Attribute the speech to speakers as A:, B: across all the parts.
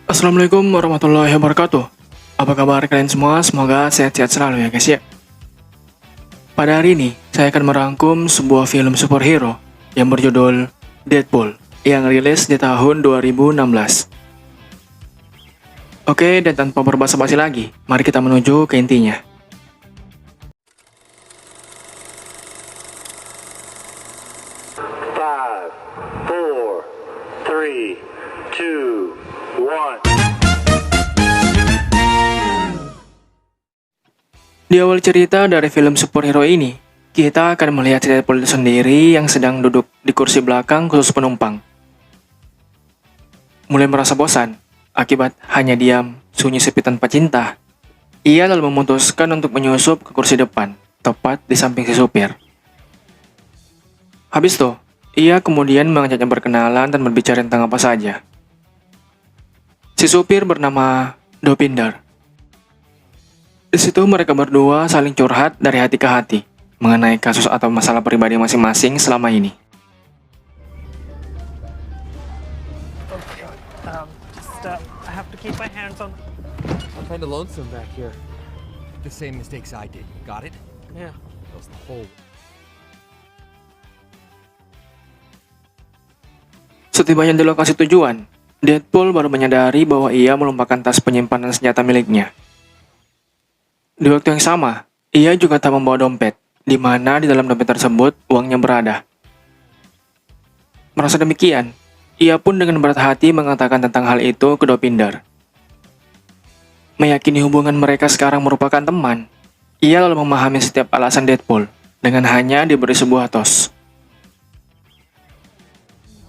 A: Assalamualaikum warahmatullahi wabarakatuh. Apa kabar kalian semua? Semoga sehat-sehat selalu ya guys ya. Pada hari ini, saya akan merangkum sebuah film superhero yang berjudul Deadpool yang rilis di tahun 2016. Oke, dan tanpa berbasa-basi lagi, mari kita menuju ke intinya.
B: Five, four, three, two, one.
A: Di awal cerita dari film superhero ini, kita akan melihat Deadpool itu sendiri yang sedang duduk di kursi belakang khusus penumpang. Mulai merasa bosan, akibat hanya diam, sunyi sepi tanpa cinta. Ia lalu memutuskan untuk menyusup ke kursi depan, tepat di samping si supir. Habis itu, ia kemudian mengajaknya berkenalan dan berbicara tentang apa saja. Si supir bernama Dopinder. Di situ mereka berdua saling curhat dari hati ke hati mengenai kasus atau masalah pribadi masing-masing selama ini.
C: I have to keep my hands on.
D: Kinda lonesome back here. The same mistakes I did. Got it?
C: Yeah.
D: That was the whole.
A: Setibanya di lokasi tujuan, Deadpool baru menyadari bahwa ia melupakan tas penyimpanan senjata miliknya. Di waktu yang sama, ia juga tak membawa dompet, di mana di dalam dompet tersebut uangnya berada. Merasa demikian, ia pun dengan berat hati mengatakan tentang hal itu ke Dopinder. Meyakini hubungan mereka sekarang merupakan teman, ia lalu memahami setiap alasan Deadpool dengan hanya diberi sebuah tos.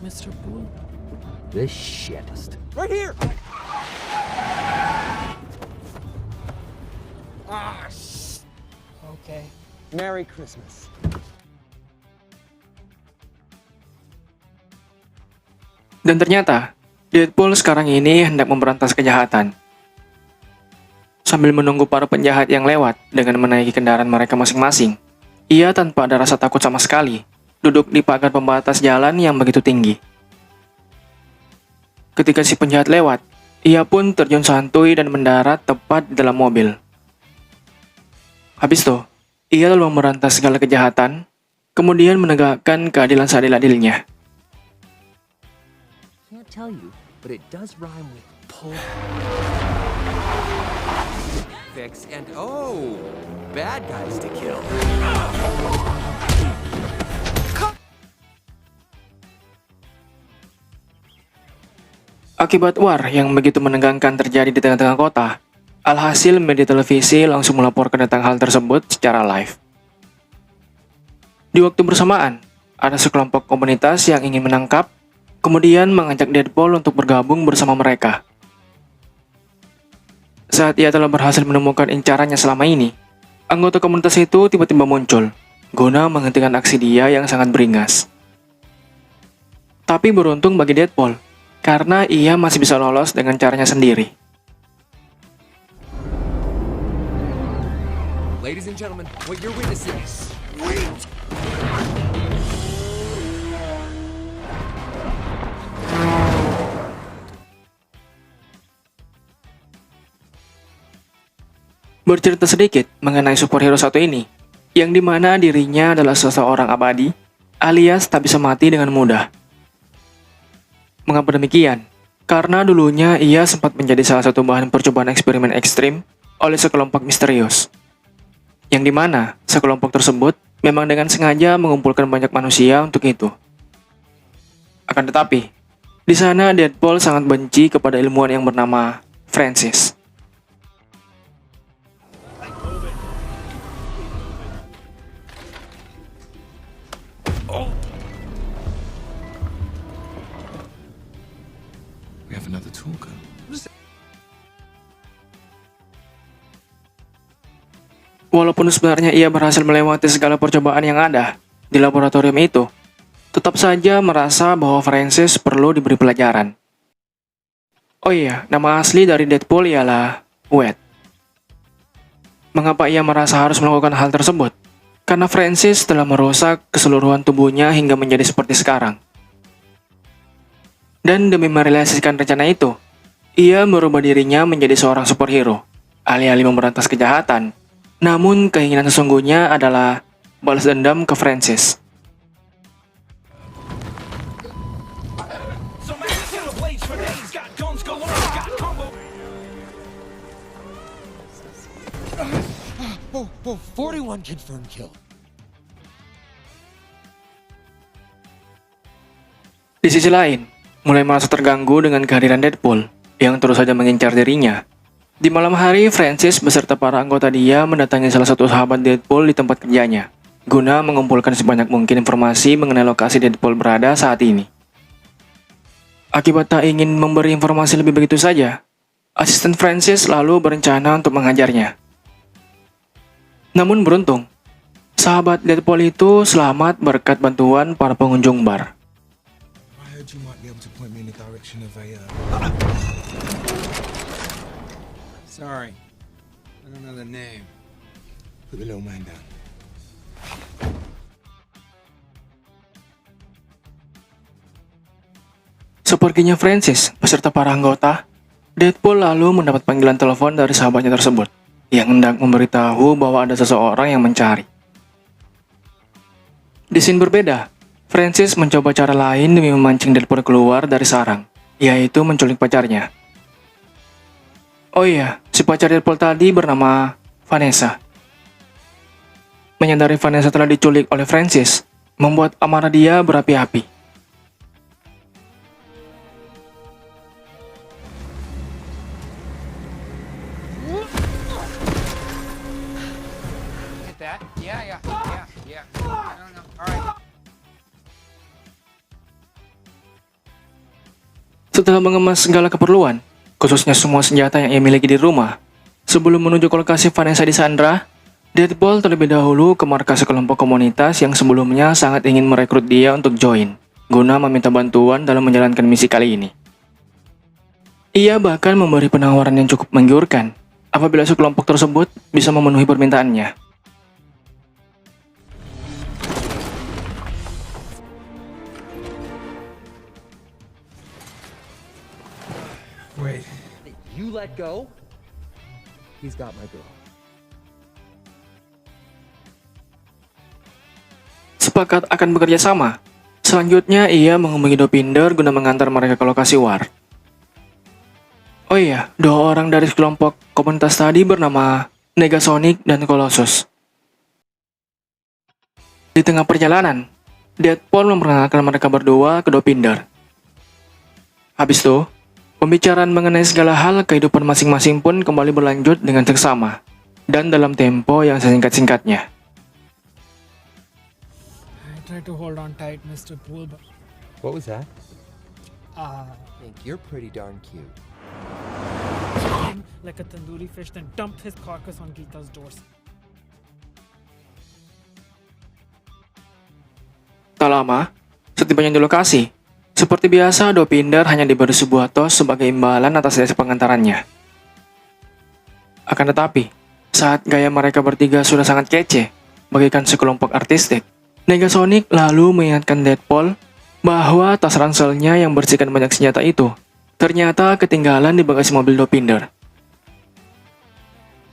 C: Mr. Boone.
D: This shittest. Right here!
C: Okay.
D: Merry Christmas.
A: Dan ternyata, Deadpool sekarang ini hendak memberantas kejahatan. Sambil menunggu para penjahat yang lewat dengan menaiki kendaraan mereka masing-masing, ia tanpa ada rasa takut sama sekali, duduk di pagar pembatas jalan yang begitu tinggi. Ketika si penjahat lewat, ia pun terjun santuy dan mendarat tepat di dalam mobil. Habis itu, ia lalu memberantas segala kejahatan, kemudian menegakkan keadilan seadil-adilnya.
D: Can't tell you, but it does rhyme with pull. Fix and oh, bad guys to kill.
A: Akibat war yang begitu menegangkan terjadi di tengah-tengah kota, alhasil media televisi langsung melaporkan tentang hal tersebut secara live. Di waktu bersamaan, ada sekelompok komunitas yang ingin menangkap, kemudian mengajak Deadpool untuk bergabung bersama mereka. Saat ia telah berhasil menemukan incarannya selama ini, anggota komunitas itu tiba-tiba muncul, guna menghentikan aksi dia yang sangat beringas. Tapi beruntung bagi Deadpool, karena ia masih bisa lolos dengan caranya sendiri.
D: Ladies and gentlemen, what you're witnessing is. Wait!
A: Bercerita sedikit mengenai superhero satu ini, yang dimana dirinya adalah seseorang abadi, alias tak bisa mati dengan mudah. Mengapa demikian? Karena dulunya ia sempat menjadi salah satu bahan percobaan eksperimen ekstrim oleh sekelompok misterius. Yang dimana sekelompok tersebut memang dengan sengaja mengumpulkan banyak manusia untuk itu. Akan tetapi, di sana Deadpool sangat benci kepada ilmuwan yang bernama Francis.
E: We have another talker.
A: Walaupun sebenarnya ia berhasil melewati segala percobaan yang ada di laboratorium itu, tetap saja merasa bahwa Francis perlu diberi pelajaran. Oh iya, nama asli dari Deadpool ialah Wade. Mengapa ia merasa harus melakukan hal tersebut? Karena Francis telah merusak keseluruhan tubuhnya hingga menjadi seperti sekarang. Dan demi merealisasikan rencana itu, Ia merubah dirinya menjadi seorang superhero, alih-alih memberantas kejahatan. Namun keinginan sesungguhnya adalah balas dendam ke Francis.
D: Oh, 41 confirmed kill.
A: Di sisi lain, mulai merasa terganggu dengan kehadiran Deadpool yang terus saja mengincar dirinya. Di malam hari, Francis beserta para anggota dia mendatangi salah satu sahabat Deadpool di tempat kerjanya, guna mengumpulkan sebanyak mungkin informasi mengenai lokasi Deadpool berada saat ini. Akibat tak ingin memberi informasi lebih begitu saja, asisten Francis lalu berencana untuk menghajarnya. Namun beruntung, sahabat Deadpool itu selamat berkat bantuan para pengunjung bar.
E: I heard you might be able to point me in the direction of a. Sorry, I don't know the name. Put the little man down.
A: Sepertinya Francis beserta para anggota, Deadpool lalu mendapat panggilan telepon dari sahabatnya tersebut yang hendak memberitahu bahwa ada seseorang yang mencari. Di scene berbeda, Francis mencoba cara lain demi memancing Deadpool keluar dari sarang, yaitu menculik pacarnya. Oh iya, si pacar Deadpool tadi bernama Vanessa. Menyadari Vanessa telah diculik oleh Francis, membuat amarah dia berapi-api.
F: Hit that? Yeah. I don't know. All right.
A: Setelah mengemas segala keperluan, khususnya semua senjata yang ia miliki di rumah, sebelum menuju ke lokasi Vanessa disandra, Deadpool terlebih dahulu ke markas sekelompok komunitas yang sebelumnya sangat ingin merekrut dia untuk join, guna meminta bantuan dalam menjalankan misi kali ini. Ia bahkan memberi penawaran yang cukup menggiurkan, apabila sekelompok tersebut bisa memenuhi permintaannya.
E: Wait.
D: You let go? He's got my girl.
A: Sepakat akan bekerja sama. Selanjutnya, ia menghubungi Dopinder guna mengantar mereka ke lokasi war. Oh iya, dua orang dari kelompok komunitas tadi bernama Negasonic dan Colossus. Di tengah perjalanan, Deadpool memperkenalkan mereka berdua ke Dopinder. Habis itu, pembicaraan mengenai segala hal kehidupan masing-masing pun kembali berlanjut dengan seksama, dan dalam tempo yang sesingkat-singkatnya.
C: I tried to hold on tight, Mr. Poole, but
D: What was that?
C: I
D: think you're pretty darn cute.
C: him like a tandoori fish, then dumped his carcass on Geeta's doorstep.
A: Tak lama, setibanya di lokasi, seperti biasa Dopinder hanya diberi sebuah tos sebagai imbalan atas jasa pengantarannya. Akan tetapi, saat gaya mereka bertiga sudah sangat kece, bagaikan sekelompok artistik, Negasonic lalu mengingatkan Deadpool bahwa tas ranselnya yang bersihkan banyak senjata itu ternyata ketinggalan di bagasi mobil Dopinder.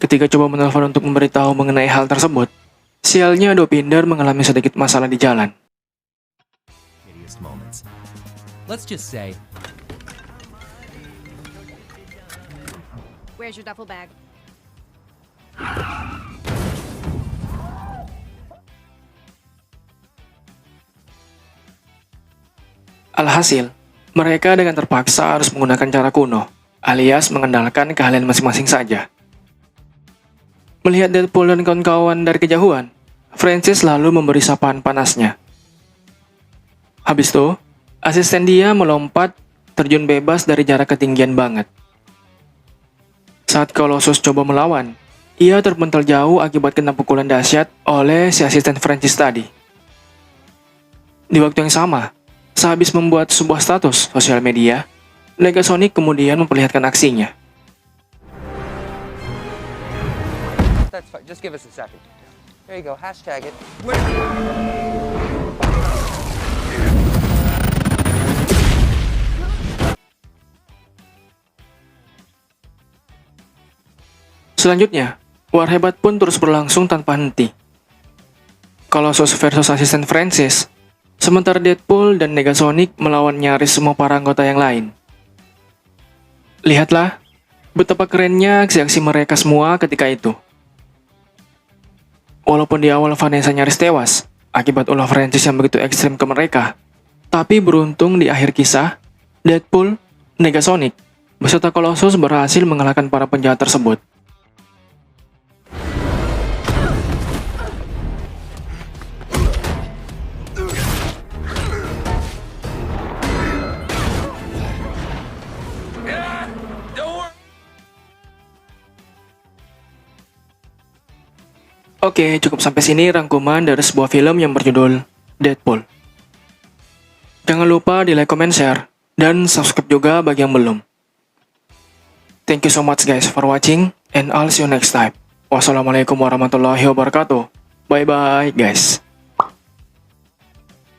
A: Ketika coba menelpon untuk memberitahu mengenai hal tersebut, sialnya Dopinder mengalami sedikit masalah di jalan.
D: Hideous moments. Let's just say,
G: Where's your duffel bag?
A: Alhasil, mereka dengan terpaksa harus menggunakan cara kuno, alias mengandalkan keahlian masing-masing saja. Melihat Deadpool dan kawan-kawan dari kejauhan, Francis lalu memberi sapaan panasnya. Habis itu, asisten dia melompat terjun bebas dari jarak ketinggian banget. Saat Colossus coba melawan, ia terpental jauh akibat kena pukulan dahsyat oleh si asisten Francis tadi. Di waktu yang sama, sehabis membuat sebuah status sosial media, Negasonic kemudian memperlihatkan aksinya.
F: That's fine. Just give us a second. There you go. Hashtag it.
A: Selanjutnya, war hebat pun terus berlangsung tanpa henti. Colossus versus asisten Francis, sementara Deadpool dan Negasonic melawan nyaris semua para anggota yang lain. Lihatlah betapa kerennya aksi-aksi mereka semua ketika itu. Walaupun di awal Vanessa nyaris tewas akibat ulah Francis yang begitu ekstrim ke mereka, tapi beruntung di akhir kisah, Deadpool, Negasonic, beserta Colossus berhasil mengalahkan para penjahat tersebut. Oke, cukup sampai sini rangkuman dari sebuah film yang berjudul Deadpool. Jangan lupa di like, comment, share, dan subscribe juga bagi yang belum. Thank you so much guys for watching, and I'll see you next time. Wassalamualaikum warahmatullahi wabarakatuh. Bye bye guys.